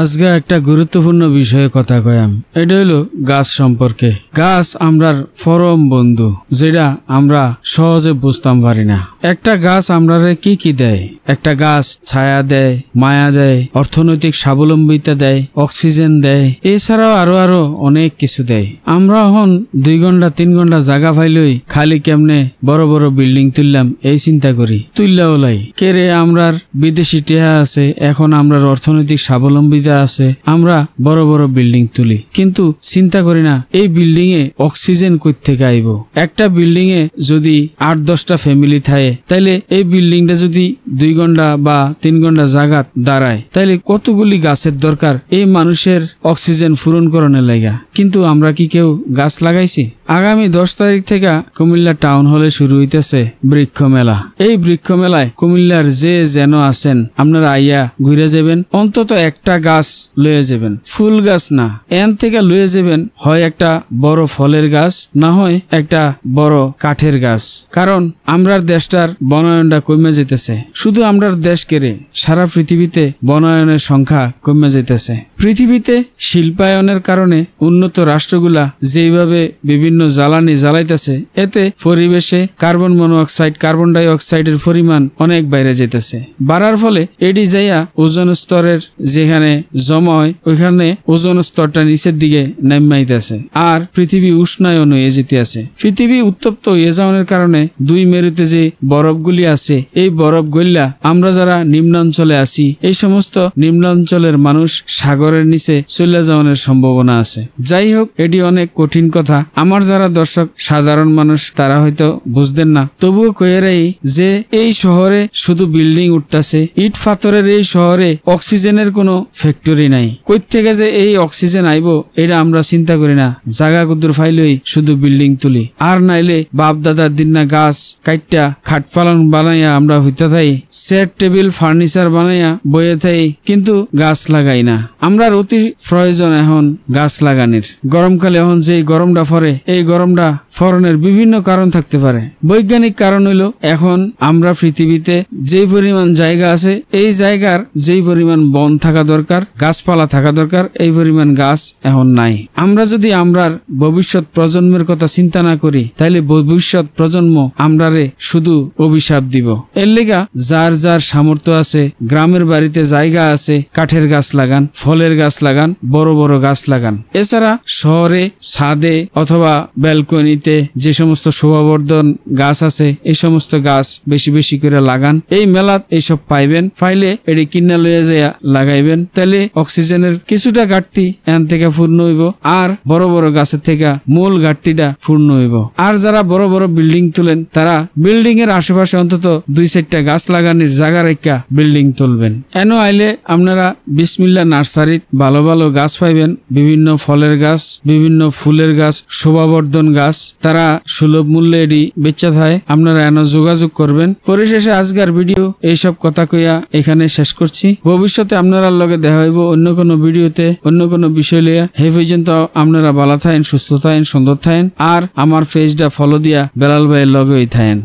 আজকে একটা গুরুত্বপূর্ণ বিষয়ে কথা কয়াম। এটা হলো গাছ সম্পর্কে। গাছ আমরার পরম বন্ধু, যেটা আমরা সহজে বুঝতাম পারি না। একটা গাছ আমরারে কি কি দেয়? একটা গাছ ছায়া দেয়, মায়া দেয়, অর্থনৈতিক স্বাবলম্বিতা দেয়, অক্সিজেন দেয়, এছাড়াও আরো অনেক কিছু দেয়। আমরা এখন 2 ঘন্টা 3 ঘন্টা জায়গা পাইলই খালি কেমনে বড় বড় বিল্ডিং তুললাম এই চিন্তা করি। তুললা ওলাই কেরে আমরার বিদেশি টেহা আছে, এখন আমরার অর্থনৈতিক স্বাবলম্বিতা আছে, আমরা বড় বড় বিল্ডিং তুলি, কিন্তু চিন্তা করি না এই বিল্ডিং এ অক্সিজেন কই থেকে আইব। একটা বিল্ডিং এ যদি 8-10টা ফ্যামিলি থাকে, তাইলে এই বিল্ডিংটা যদি 2 ঘন্টা বা 3 ঘন্টা জায়গা দাঁড়ায়, তাইলে কতগুলি গাছের দরকার এই মানুষের অক্সিজেন পূরণ করণের লাগা। কিন্তু আমরা কি কেউ গাছ লাগাইছি? আগামী 10 তারিখ থেকে কুমিল্লা টাউন হলে শুরু হইতেছে বৃক্ষ মেলা। এই বৃক্ষ মেলায় কুমিল্লার যে যেন আছেন আপনারা আইয়া ঘুরে যাবেন, অন্তত একটা গাছ লয়ে যাবেন। ফুল গাছ না, এন থেকে লয়ে যাবেন হয় একটা বড় ফলের গাছ, না হয় একটা বড় কাঠের গাছ। কারণ আমরার দেশটার বনায়নটা কমে যেতেছে। শুধু আমরার দেশ কেড়ে সারা পৃথিবীতে বনায়নের সংখ্যা কমে যেতেছে। পৃথিবীতে শিল্পায়নের কারণে উন্নত রাষ্ট্রগুলা যেভাবে বিভিন্ন জ্বালানি জ্বালাইতেছে, এতে পরিবেশে কার্বন মনোঅক্সাইড, কার্বন ডাই অক্সাইডের পরিমাণ অনেক বাইরে যেতেছে। বাড়ার ফলে এটি যাইয়া ওজন স্তরের যেখানে জমা হয়, ওইখানে ওজন স্তরটা নিচের দিকে নেমাইতেছে, আর পৃথিবী উষ্ণায়ন হয়ে যেতে আছে। পৃথিবী উত্তপ্ত হয়ে যাওয়ার কারণে 2 মেরুতে যে বরফগুলি আছে, এই বরফ গল্লা আমরা যারা নিম্নাঞ্চলে আছি, এই সমস্ত নিম্নাঞ্চলের মানুষ সাগরের নিচে চলে যাওয়ার সম্ভাবনা আছে। যাই হোক, এটি অনেক কঠিন কথা। আমার যারা দর্শক সাধারণ মানুষ, তারা হয়তো বুঝতেন না, তবুও কয়েরাই যে এই শহরে শুধু বিল্ডিং উঠতেছে, ইট পাথরের এই শহরে অক্সিজেনের কোনো ফ্যাক্টরি নাই। কই থেকে যে এই অক্সিজেন আইব এটা আমরা চিন্তা করি না। জায়গা কুদ্দুর ফাইলই শুধু বিল্ডিং তুলি, আর নাইলে বাপ দাদার দিন না গাছ কাইটটা খাট পালন বানাইয়া আমরা হইতে থাই, চেয়ার টেবিল ফার্নিচার বানাইয়া বয়ে থাই, কিন্তু গাছ লাগাই না। আমরা অতি প্রয়োজন এখন গাছ লাগানির। গরমকালে এখন যে গরমটা পড়ে, এই গরমটা ফরনের বিভিন্ন কারণ থাকতে পারে। বৈজ্ঞানিক কারণ হইল এখন আমরা পৃথিবীতে যেই পরিমাণ জায়গা আছে, এই জায়গার যেই পরিমাণ বন থাকা দরকার, গাছপালা থাকা দরকার, এই পরিমাণ গাছ এখন নাই। আমরা যদি আমরার ভবিষ্যৎ প্রজন্মের কথা চিন্তা না করি, তাইলে ভবিষ্যৎ প্রজন্ম আমরারে শুধু অভিশাপ দিব। এর লেগা যার যার সামর্থ্য আছে, গ্রামের বাড়িতে জায়গা আছে, কাঠের গাছ লাগান, ফলের গাছ লাগান, বড় বড় গাছ লাগান। এছাড়া শহরে ছাদে অথবা ব্যালকনিতে যে সমস্ত শোভাবর্ধন গাছ আছে, এই সমস্ত গাছ বেশি বেশি করে লাগান। এই মেলাত এইসব পাইবেন, পাইলে এটি কিনা লইয়া যাইয়া লাগাইবেন, তাহলে অক্সিজেনের কিছুটা ঘাটতি এন থেকে পূর্ণ হইব, আর বড় বড় গাছের থেকে মূল ঘাটতিটা পূর্ণ হইব। আর যারা বড় বড় বিল্ডিং তুলেন, তারা বিল্ডিং এর আশেপাশে অন্তত 2-4টা গাছ লাগানোর জায়গা রেখা বিল্ডিং তুলবেন। এনো আইলে আপনারা বিসমিল্লাহ নার্সারিত ভালো ভালো গাছ পাইবেন, বিভিন্ন ফলের গাছ, বিভিন্ন ফুলের গাছ, শোভাবর্ধন গাছ, তারা সুলভ মূল্যে এটি বেচা থাকে। আপনারা এনো যোগাযোগ করবেন। পরিশেষে আজকের ভিডিও এইসব কথা কইয়া এখানে শেষ করছি। ভবিষ্যতে আপনারা লগে দেখা হইব অন্য কোনো ভিডিওতে, অন্য কোনো বিষয় লইয়া। হে পর্যন্ত আপনারা ভালো থাকেন, সুস্থ থাকেন, সুন্দর থাকেন, আর আমার পেজটা ফলো দিয়া বেলাল ভাইয়ের লগে থাকেন।